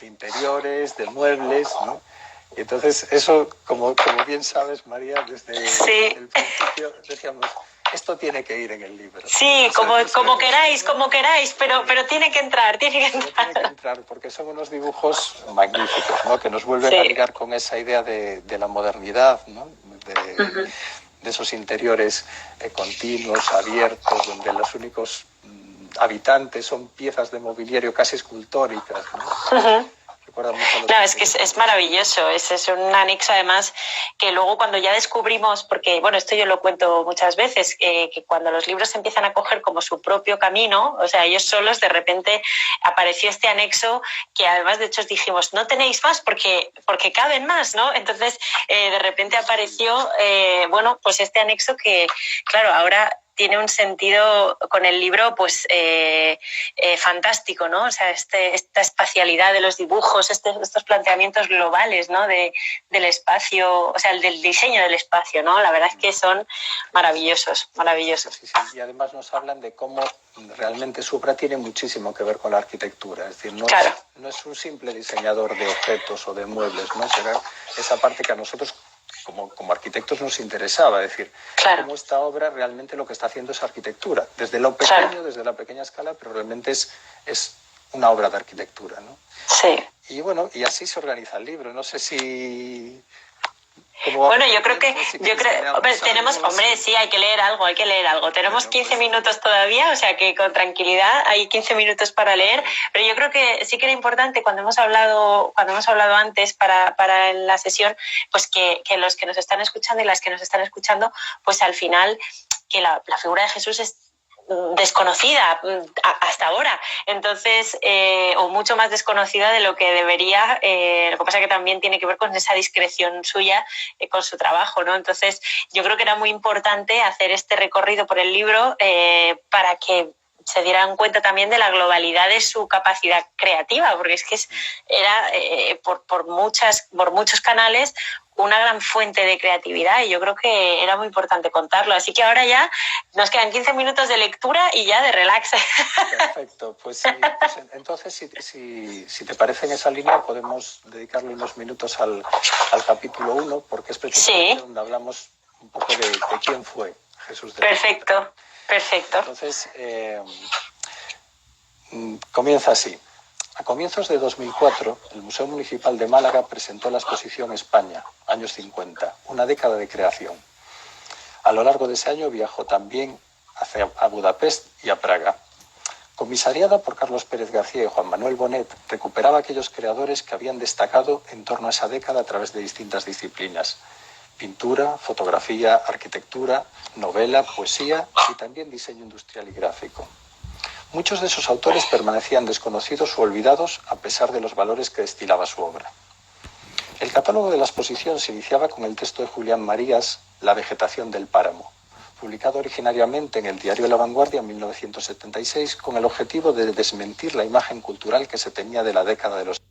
interiores, de muebles, ¿no? Y entonces eso, como bien sabes, María, desde el principio decíamos, esto tiene que ir en el libro. Sí, como queráis, pero tiene que entrar, Tiene que entrar, porque son unos dibujos magníficos, ¿no? Que nos vuelven a ligar con esa idea de la modernidad, ¿no? De esos interiores continuos, abiertos, donde los únicos habitantes son piezas de mobiliario casi escultóricas, ¿no? No, es que es maravilloso, es un anexo además que luego cuando ya descubrimos, porque bueno, esto yo lo cuento muchas veces, que cuando los libros empiezan a coger como su propio camino, o sea, ellos solos, de repente apareció este anexo que además de hecho dijimos, no tenéis más porque caben más, ¿no? Entonces de repente apareció, bueno, pues este anexo que, claro, ahora tiene un sentido con el libro pues fantástico, ¿no? O sea, esta espacialidad de los dibujos, estos planteamientos globales, ¿no? Del espacio, o sea, del diseño del espacio, ¿no? La verdad es que son maravillosos, maravillosos. Sí, sí. Y además nos hablan de cómo realmente su obra tiene muchísimo que ver con la arquitectura. Es decir, claro. no es un simple diseñador de objetos o de muebles, ¿no? Será esa parte que a nosotros como arquitectos nos interesaba, es decir, claro. cómo esta obra realmente lo que está haciendo es arquitectura, desde lo pequeño, claro, desde la pequeña escala, pero realmente es una obra de arquitectura, ¿no? Sí. Y bueno, y así se organiza el libro. No sé si... Bueno, yo creo que sí, hay que leer algo. Tenemos 15 minutos todavía, o sea que con tranquilidad hay 15 minutos para leer, pero yo creo que sí que era importante cuando hemos hablado antes para la sesión, pues que los que nos están escuchando y las que nos están escuchando, pues al final que la figura de Jesús es desconocida hasta ahora, entonces o mucho más desconocida de lo que debería, lo que pasa que también tiene que ver con esa discreción suya con su trabajo, ¿no? Entonces yo creo que era muy importante hacer este recorrido por el libro para que se dieran cuenta también de la globalidad de su capacidad creativa, porque es que era por muchos canales una gran fuente de creatividad y yo creo que era muy importante contarlo. Así que ahora ya nos quedan 15 minutos de lectura y ya de relax. Perfecto. Pues entonces, si te parece en esa línea, podemos dedicarle unos minutos al capítulo 1, porque es precisamente donde hablamos un poco de quién fue Jesús de la Sota. Perfecto. Entonces, comienza así. A comienzos de 2004, el Museo Municipal de Málaga presentó la exposición España, años 50, una década de creación. A lo largo de ese año viajó también a Budapest y a Praga. Comisariada por Carlos Pérez García y Juan Manuel Bonet, recuperaba a aquellos creadores que habían destacado en torno a esa década a través de distintas disciplinas: pintura, fotografía, arquitectura, novela, poesía y también diseño industrial y gráfico. Muchos de esos autores permanecían desconocidos o olvidados a pesar de los valores que destilaba su obra. El catálogo de la exposición se iniciaba con el texto de Julián Marías, La vegetación del páramo, publicado originariamente en el diario La Vanguardia en 1976 con el objetivo de desmentir la imagen cultural que se tenía de la década de los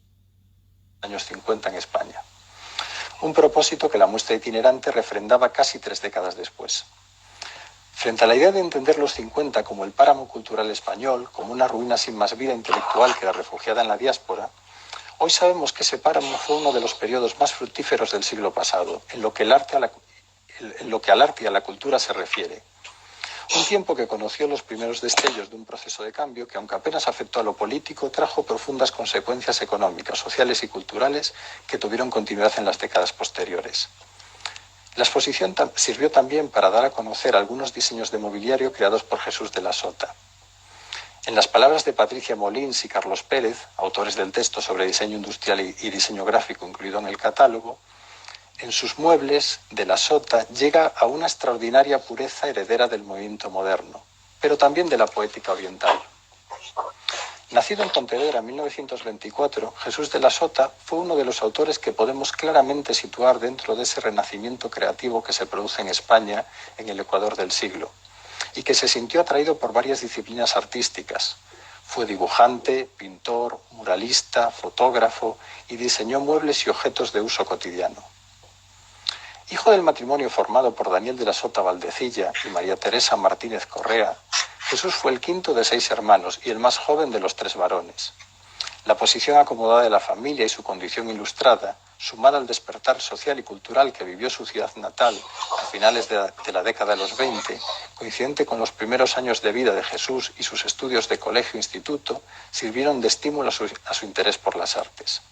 años 50 en España. Un propósito que la muestra itinerante refrendaba casi 3 décadas después. Frente a la idea de entender los 50 como el páramo cultural español, como una ruina sin más vida intelectual que la refugiada en la diáspora, hoy sabemos que ese páramo fue uno de los periodos más fructíferos del siglo pasado, en lo que al arte y a la cultura se refiere. Un tiempo que conoció los primeros destellos de un proceso de cambio que, aunque apenas afectó a lo político, trajo profundas consecuencias económicas, sociales y culturales que tuvieron continuidad en las décadas posteriores. La exposición sirvió también para dar a conocer algunos diseños de mobiliario creados por Jesús de la Sota. En las palabras de Patricia Molins y Carlos Pérez, autores del texto sobre diseño industrial y diseño gráfico incluido en el catálogo, en sus muebles, de la Sota llega a una extraordinaria pureza heredera del movimiento moderno, pero también de la poética oriental. Nacido en Pontevedra en 1924, Jesús de la Sota fue uno de los autores que podemos claramente situar dentro de ese renacimiento creativo que se produce en España en el Ecuador del siglo, y que se sintió atraído por varias disciplinas artísticas. Fue dibujante, pintor, muralista, fotógrafo y diseñó muebles y objetos de uso cotidiano. Hijo del matrimonio formado por Daniel de la Sota Valdecilla y María Teresa Martínez Correa, Jesús fue el quinto de 6 hermanos y el más joven de los 3 varones. La posición acomodada de la familia y su condición ilustrada, sumada al despertar social y cultural que vivió su ciudad natal a finales de la década de los 20, coincidente con los primeros años de vida de Jesús y sus estudios de colegio e instituto, sirvieron de estímulo a su interés por las artes.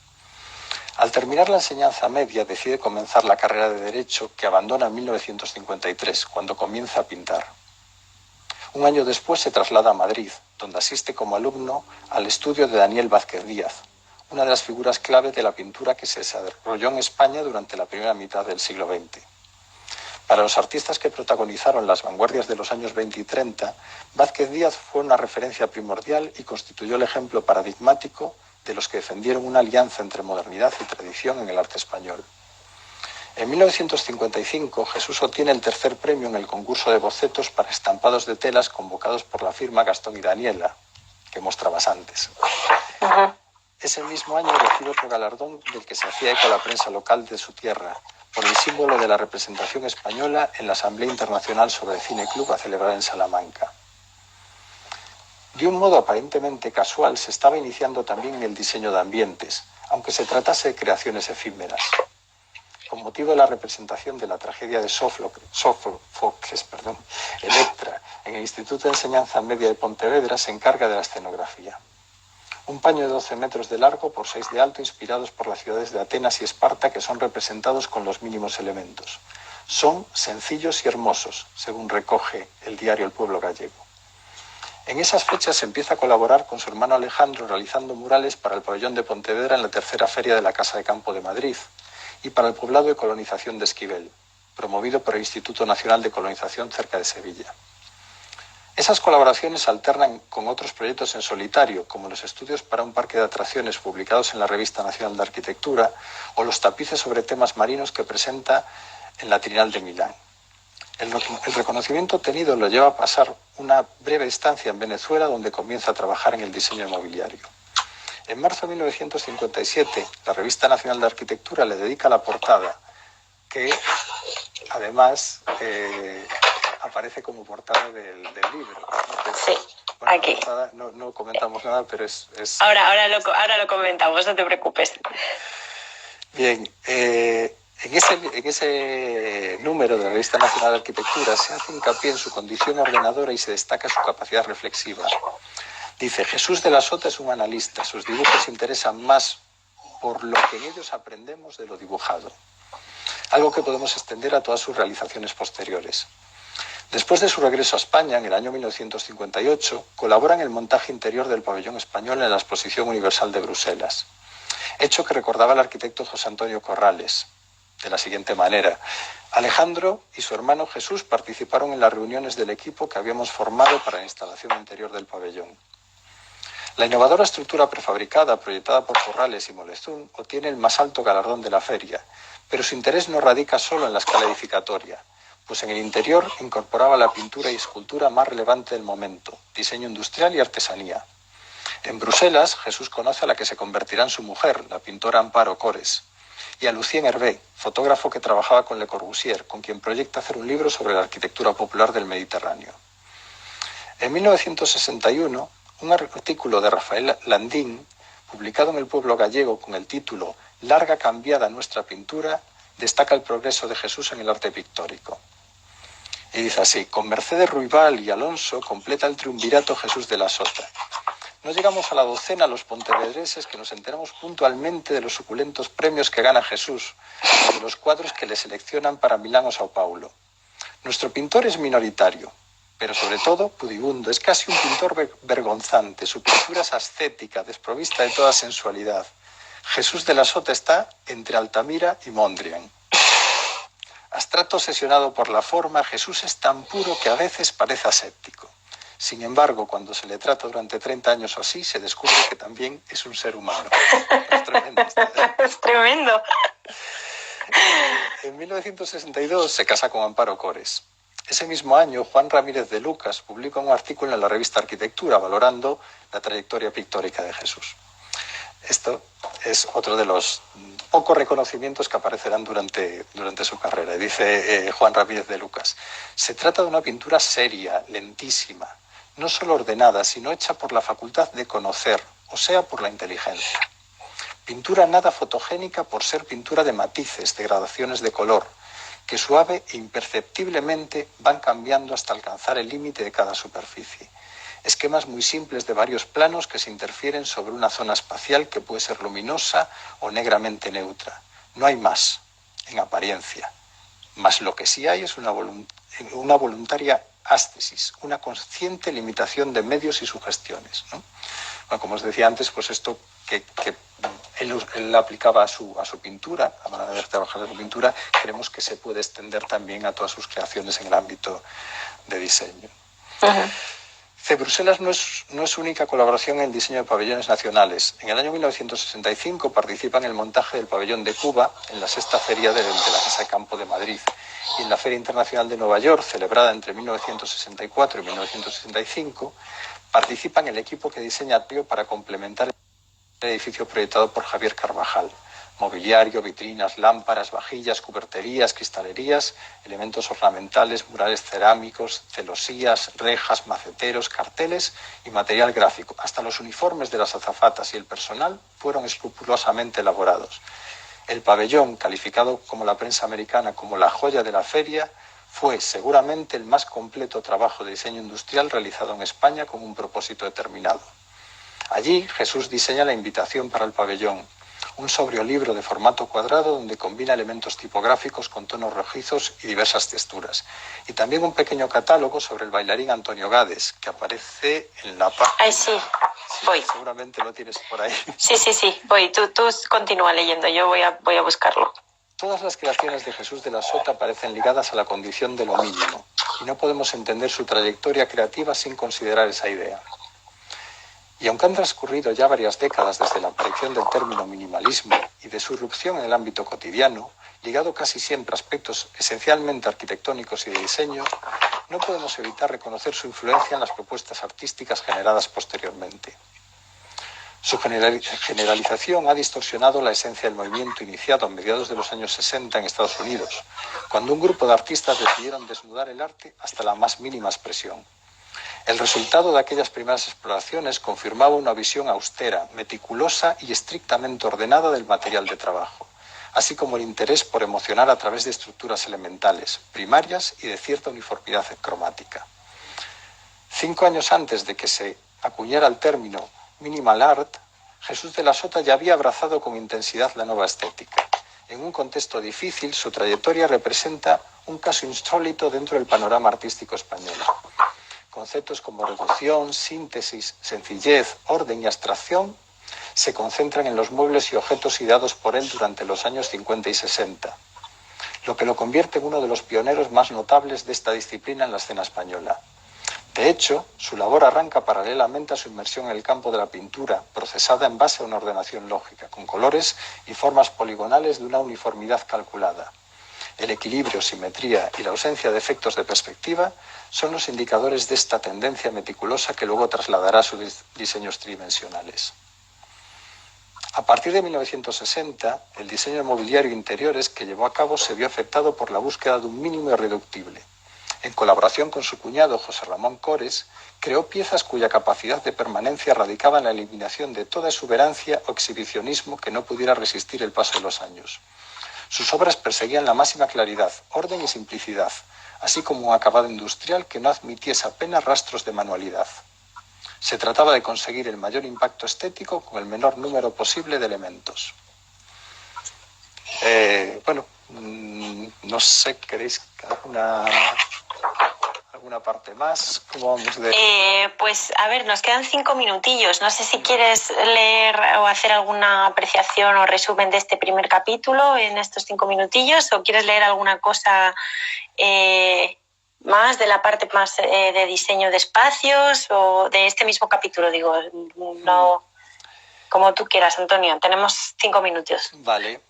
Al terminar la enseñanza media, decide comenzar la carrera de Derecho, que abandona en 1953, cuando comienza a pintar. Un año después se traslada a Madrid, donde asiste como alumno al estudio de Daniel Vázquez Díaz, una de las figuras clave de la pintura que se desarrolló en España durante la primera mitad del siglo XX. Para los artistas que protagonizaron las vanguardias de los años 20 y 30, Vázquez Díaz fue una referencia primordial y constituyó el ejemplo paradigmático de los que defendieron una alianza entre modernidad y tradición en el arte español. En 1955, Jesús obtiene el tercer premio en el concurso de bocetos para estampados de telas convocados por la firma Gastón y Daniela, que mostrabas antes. Ajá. Ese mismo año recibe otro galardón del que se hacía eco la prensa local de su tierra, por el símbolo de la representación española en la Asamblea Internacional sobre Cine Club a celebrar en Salamanca. De un modo aparentemente casual, se estaba iniciando también en el diseño de ambientes, aunque se tratase de creaciones efímeras. Con motivo de la representación de la tragedia de Sófocles, Electra, en el Instituto de Enseñanza Media de Pontevedra se encarga de la escenografía. Un paño de 12 metros de largo por 6 de alto, inspirados por las ciudades de Atenas y Esparta, que son representados con los mínimos elementos. Son sencillos y hermosos, según recoge el diario El Pueblo Gallego. En esas fechas empieza a colaborar con su hermano Alejandro realizando murales para el pabellón de Pontevedra en la tercera feria de la Casa de Campo de Madrid y para el poblado de colonización de Esquivel, promovido por el Instituto Nacional de Colonización cerca de Sevilla. Esas colaboraciones alternan con otros proyectos en solitario, como los estudios para un parque de atracciones publicados en la Revista Nacional de Arquitectura o los tapices sobre temas marinos que presenta en la Trienal de Milán. El reconocimiento obtenido lo lleva a pasar una breve estancia en Venezuela, donde comienza a trabajar en el diseño inmobiliario. En marzo de 1957, la Revista Nacional de Arquitectura le dedica la portada, que además aparece como portada del libro. Sí, bueno, aquí. Portada, no comentamos nada, pero es... Ahora lo comentamos, no te preocupes. Bien, en ese número de la Revista Nacional de Arquitectura se hace hincapié en su condición ordenadora y se destaca su capacidad reflexiva. Dice, Jesús de la Sota es un analista, sus dibujos interesan más por lo que en ellos aprendemos de lo dibujado. Algo que podemos extender a todas sus realizaciones posteriores. Después de su regreso a España, en el año 1958, colabora en el montaje interior del pabellón español en la Exposición Universal de Bruselas. Hecho que recordaba el arquitecto José Antonio Corrales, de la siguiente manera. Alejandro y su hermano Jesús participaron en las reuniones del equipo que habíamos formado para la instalación interior del pabellón. La innovadora estructura prefabricada, proyectada por Corrales y Molezún, obtiene el más alto galardón de la feria, pero su interés no radica solo en la escala edificatoria, pues en el interior incorporaba la pintura y escultura más relevante del momento, diseño industrial y artesanía. En Bruselas, Jesús conoce a la que se convertirá en su mujer, la pintora Amparo Cores, y a Lucien Hervé, fotógrafo que trabajaba con Le Corbusier, con quien proyecta hacer un libro sobre la arquitectura popular del Mediterráneo. En 1961, un artículo de Rafael Landín, publicado en El Pueblo Gallego con el título «Larga cambiada nuestra pintura», destaca el progreso de Jesús en el arte pictórico. Y dice así, con Mercedes Ruibal y Alonso completa el triunvirato Jesús de la Sota. No llegamos a la docena los pontevedreses que nos enteramos puntualmente de los suculentos premios que gana Jesús y de los cuadros que le seleccionan para Milán o Sao Paulo. Nuestro pintor es minoritario, pero sobre todo pudibundo, es casi un pintor vergonzante, su pintura es ascética, desprovista de toda sensualidad. Jesús de la Sota está entre Altamira y Mondrian. Abstracto obsesionado por la forma, Jesús es tan puro que a veces parece aséptico. Sin embargo, cuando se le trata durante 30 años o así, se descubre que también es un ser humano. Es tremendo. Es tremendo. En 1962 se casa con Amparo Cores. Ese mismo año, Juan Ramírez de Lucas publica un artículo en la revista Arquitectura valorando la trayectoria pictórica de Jesús. Esto es otro de los pocos reconocimientos que aparecerán durante su carrera. Dice Juan Ramírez de Lucas, se trata de una pintura seria, lentísima, no solo ordenada, sino hecha por la facultad de conocer, o sea, por la inteligencia. Pintura nada fotogénica por ser pintura de matices, de gradaciones de color, que suave e imperceptiblemente van cambiando hasta alcanzar el límite de cada superficie. Esquemas muy simples de varios planos que se interfieren sobre una zona espacial que puede ser luminosa o negramente neutra. No hay más, en apariencia. Mas lo que sí hay es una voluntaria ástesis, una consciente limitación de medios y sugestiones, ¿no? Bueno, como os decía antes, pues esto que él aplicaba a su pintura, a la manera de trabajar en su pintura, creemos que se puede extender también a todas sus creaciones en el ámbito de diseño. Uh-huh. Bruselas no es única colaboración en el diseño de pabellones nacionales. En el año 1965 participa en el montaje del pabellón de Cuba en la sexta feria de la Casa de Campo de Madrid y en la Feria Internacional de Nueva York, celebrada entre 1964 y 1965, participa en el equipo que diseña el patio para complementar el edificio proyectado por Javier Carvajal. Mobiliario, vitrinas, lámparas, vajillas, cuberterías, cristalerías, elementos ornamentales, murales cerámicos, celosías, rejas, maceteros, carteles y material gráfico. Hasta los uniformes de las azafatas y el personal fueron escrupulosamente elaborados. El pabellón, calificado como la prensa americana como la joya de la feria, fue seguramente el más completo trabajo de diseño industrial realizado en España con un propósito determinado. Allí, Jesús diseña la invitación para el pabellón, un sobrio libro de formato cuadrado donde combina elementos tipográficos con tonos rojizos y diversas texturas. Y también un pequeño catálogo sobre el bailarín Antonio Gades, que aparece en la página... Ay, sí, voy. Seguramente lo tienes por ahí. Sí, voy. Tú continúa leyendo, yo voy a buscarlo. Todas las creaciones de Jesús de la Sota parecen ligadas a la condición de lo mínimo, y no podemos entender su trayectoria creativa sin considerar esa idea. Y aunque han transcurrido ya varias décadas desde la aparición del término minimalismo y de su irrupción en el ámbito cotidiano, ligado casi siempre a aspectos esencialmente arquitectónicos y de diseño, no podemos evitar reconocer su influencia en las propuestas artísticas generadas posteriormente. Su generalización ha distorsionado la esencia del movimiento iniciado a mediados de los años 60 en Estados Unidos, cuando un grupo de artistas decidieron desnudar el arte hasta la más mínima expresión. El resultado de aquellas primeras exploraciones confirmaba una visión austera, meticulosa y estrictamente ordenada del material de trabajo, así como el interés por emocionar a través de estructuras elementales, primarias y de cierta uniformidad cromática. 5 años antes de que se acuñara el término minimal art, Jesús de la Sota ya había abrazado con intensidad la nueva estética. En un contexto difícil, su trayectoria representa un caso insólito dentro del panorama artístico español. Conceptos como reducción, síntesis, sencillez, orden y abstracción se concentran en los muebles y objetos ideados por él durante los años 50 y 60, lo que lo convierte en uno de los pioneros más notables de esta disciplina en la escena española. De hecho, su labor arranca paralelamente a su inmersión en el campo de la pintura, procesada en base a una ordenación lógica, con colores y formas poligonales de una uniformidad calculada. El equilibrio, simetría y la ausencia de efectos de perspectiva son los indicadores de esta tendencia meticulosa que luego trasladará a sus diseños tridimensionales. A partir de 1960, el diseño de mobiliario e interiores que llevó a cabo se vio afectado por la búsqueda de un mínimo irreductible. En colaboración con su cuñado José Ramón Cores, creó piezas cuya capacidad de permanencia radicaba en la eliminación de toda exuberancia o exhibicionismo que no pudiera resistir el paso de los años. Sus obras perseguían la máxima claridad, orden y simplicidad, así como un acabado industrial que no admitiese apenas rastros de manualidad. Se trataba de conseguir el mayor impacto estético con el menor número posible de elementos. No sé, ¿queréis alguna parte más? ¿Cómo vamos de...? Pues a ver, nos quedan 5 minutillos. No sé si quieres leer o hacer alguna apreciación o resumen de este primer capítulo en estos 5 minutillos, o quieres leer alguna cosa más de la parte más de diseño de espacios o de este mismo capítulo, digo, no, como tú quieras, Antonio. Tenemos 5 minutos. Vale.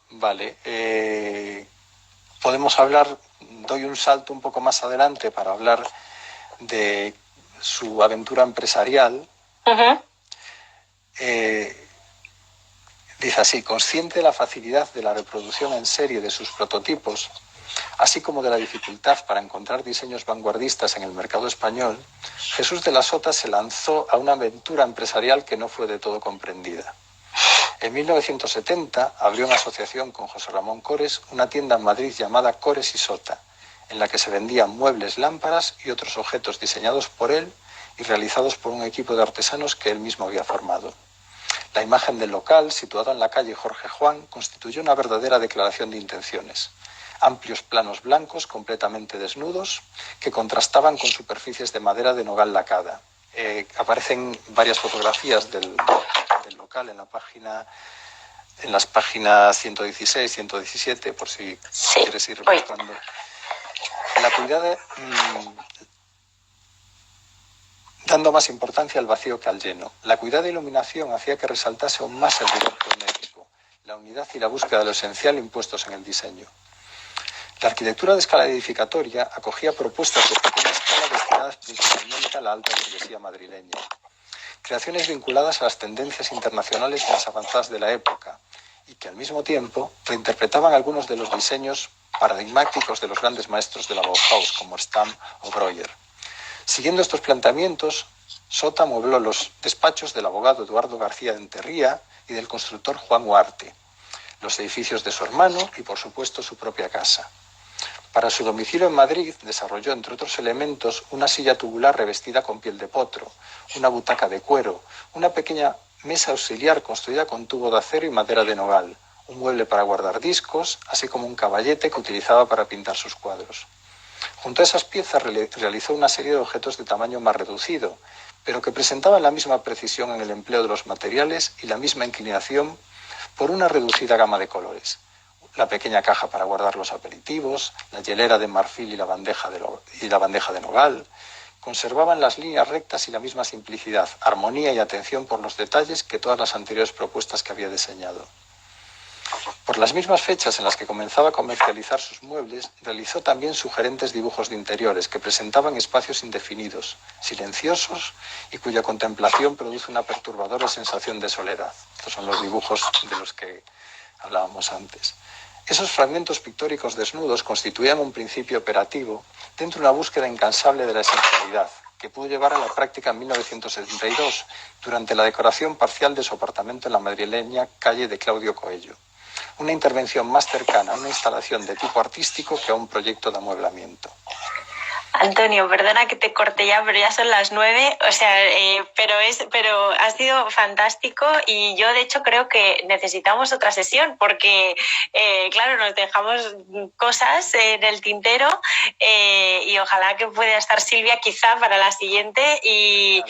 Podemos hablar, doy un salto un poco más adelante para hablar de su aventura empresarial. Uh-huh. Dice así: consciente de la facilidad de la reproducción en serie de sus prototipos, así como de la dificultad para encontrar diseños vanguardistas en el mercado español, Jesús de la Sota se lanzó a una aventura empresarial que no fue de todo comprendida. En 1970 abrió en asociación con José Ramón Cores una tienda en Madrid llamada Cores y Sota, en la que se vendían muebles, lámparas y otros objetos diseñados por él y realizados por un equipo de artesanos que él mismo había formado. La imagen del local, situado en la calle Jorge Juan, constituyó una verdadera declaración de intenciones. Amplios planos blancos completamente desnudos que contrastaban con superficies de madera de nogal lacada. Aparecen varias fotografías del local en las páginas 116, 117, por si quieres ir repasando. dando más importancia al vacío que al lleno. La cuidada iluminación hacía que resaltase aún más el rigor geométrico, la unidad y la búsqueda de lo esencial impuestos en el diseño. La arquitectura de escala edificatoria acogía propuestas de pequeña escala destinadas principalmente a la alta burguesía madrileña. Creaciones vinculadas a las tendencias internacionales más avanzadas de la época y que al mismo tiempo reinterpretaban algunos de los diseños paradigmáticos de los grandes maestros de la Bauhaus como Stam o Breuer. Siguiendo estos planteamientos, Sota amuebló los despachos del abogado Eduardo García de Enterría y del constructor Juan Huarte, los edificios de su hermano y, por supuesto, su propia casa. Para su domicilio en Madrid desarrolló, entre otros elementos, una silla tubular revestida con piel de potro, una butaca de cuero, una pequeña mesa auxiliar construida con tubo de acero y madera de nogal, un mueble para guardar discos, así como un caballete que utilizaba para pintar sus cuadros. Junto a esas piezas realizó una serie de objetos de tamaño más reducido, pero que presentaban la misma precisión en el empleo de los materiales y la misma inclinación por una reducida gama de colores. La pequeña caja para guardar los aperitivos, la hielera de marfil y la bandeja de nogal, conservaban las líneas rectas y la misma simplicidad, armonía y atención por los detalles que todas las anteriores propuestas que había diseñado. Por las mismas fechas en las que comenzaba a comercializar sus muebles, realizó también sugerentes dibujos de interiores que presentaban espacios indefinidos, silenciosos y cuya contemplación produce una perturbadora sensación de soledad. Estos son los dibujos de los que hablábamos antes. Esos fragmentos pictóricos desnudos constituían un principio operativo dentro de una búsqueda incansable de la esencialidad, que pudo llevar a la práctica en 1972, durante la decoración parcial de su apartamento en la madrileña calle de Claudio Coello. Una intervención más cercana a una instalación de tipo artístico que a un proyecto de amueblamiento. Antonio, perdona que te corte ya, pero ya son las 9, o sea, pero ha sido fantástico y yo de hecho creo que necesitamos otra sesión porque, claro, nos dejamos cosas en el tintero y ojalá que pueda estar Silvia quizá para la siguiente y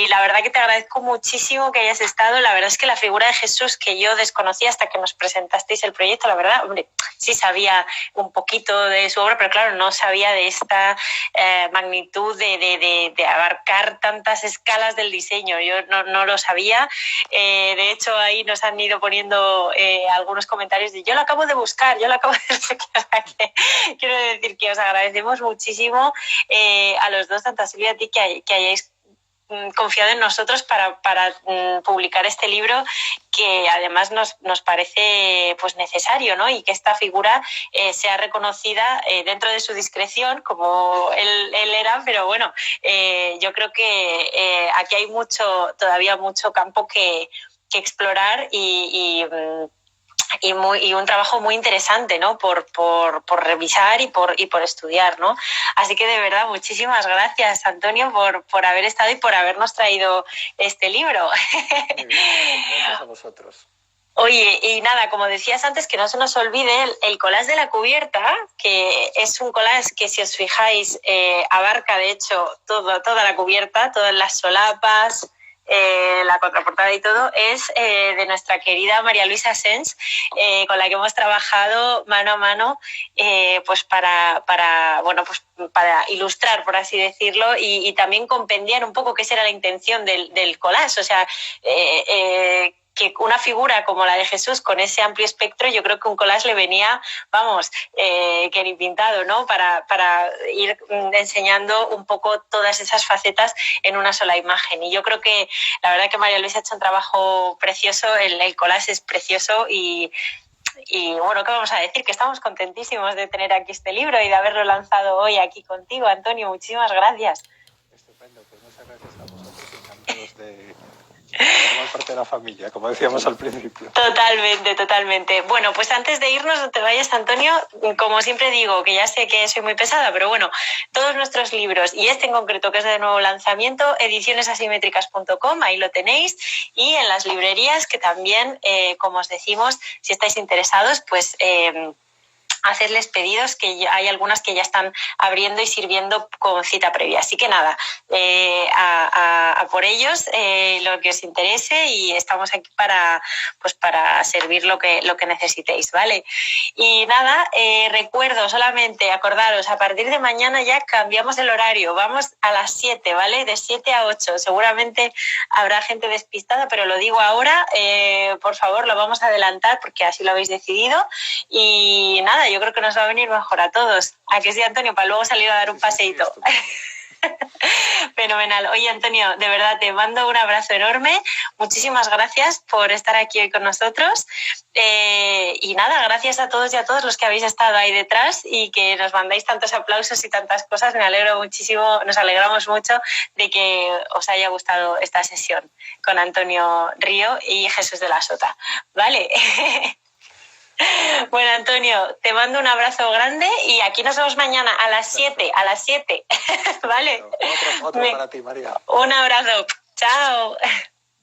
la verdad que te agradezco muchísimo que hayas estado. La verdad es que la figura de Jesús que yo desconocía hasta que nos presentasteis el proyecto, la verdad, hombre, sí sabía un poquito de su obra, pero claro, no sabía de esta magnitud de abarcar tantas escalas del diseño. Yo no lo sabía. De hecho, ahí nos han ido poniendo algunos comentarios de yo lo acabo de buscar, yo lo acabo de buscar. Quiero decir que os agradecemos muchísimo a los dos, tanto a Silvia y a ti, que hayáis confiado en nosotros para publicar este libro que además nos parece pues necesario, ¿no? Y que esta figura sea reconocida dentro de su discreción como él era, pero bueno, yo creo que aquí hay todavía mucho campo que explorar y un trabajo muy interesante, ¿no? Por revisar y por estudiar, ¿no? Así que de verdad, muchísimas gracias, Antonio, por haber estado y por habernos traído este libro. Muy bien, gracias a vosotros. Oye, y nada, como decías antes, que no se nos olvide el collage de la cubierta, que es un collage que, si os fijáis, abarca, de hecho, toda la cubierta, todas las solapas, la contraportada y todo, es de nuestra querida María Luisa Sens, con la que hemos trabajado mano a mano pues para ilustrar, por así decirlo, y también compendiar un poco qué será la intención del collage. O sea, que una figura como la de Jesús con ese amplio espectro, yo creo que un collage le venía, vamos, que ni pintado, ¿no? Para ir enseñando un poco todas esas facetas en una sola imagen. Y yo creo que la verdad que María Luisa ha hecho un trabajo precioso, el collage es precioso y bueno, ¿qué vamos a decir? Que estamos contentísimos de tener aquí este libro y de haberlo lanzado hoy aquí contigo, Antonio. Muchísimas gracias. Estupendo, pues muchas gracias a vosotros, encantados de formar parte de la familia, como decíamos al principio. Totalmente. Bueno, pues antes de irnos, no te vayas, Antonio, como siempre digo, que ya sé que soy muy pesada, pero bueno, todos nuestros libros, y este en concreto que es de nuevo lanzamiento, edicionesasimétricas.com, ahí lo tenéis, y en las librerías que también, como os decimos, si estáis interesados, pues hacerles pedidos, que hay algunas que ya están abriendo y sirviendo con cita previa. Así que nada, a por ellos, lo que os interese, y estamos aquí para servir lo que necesitéis, ¿vale? Y nada, recuerdo solamente, acordaros, a partir de mañana ya cambiamos el horario, vamos a las 7, ¿vale? De 7 a 8. Seguramente habrá gente despistada, pero lo digo ahora, por favor, lo vamos a adelantar porque así lo habéis decidido. Y nada, yo creo que nos va a venir mejor a todos. ¿A qué sí, Antonio? Para luego salir a dar un paseíto. Fenomenal. Oye, Antonio, de verdad te mando un abrazo enorme. Muchísimas gracias por estar aquí hoy con nosotros. Y nada, gracias a todos y a todos los que habéis estado ahí detrás y que nos mandáis tantos aplausos y tantas cosas. Me alegro muchísimo, nos alegramos mucho de que os haya gustado esta sesión con Antonio Río y Jesús de la Sota. ¿Vale? Bueno, Antonio, te mando un abrazo grande y aquí nos vemos mañana a las 7, ¿vale? Otro para ti, María. Un abrazo. Chao.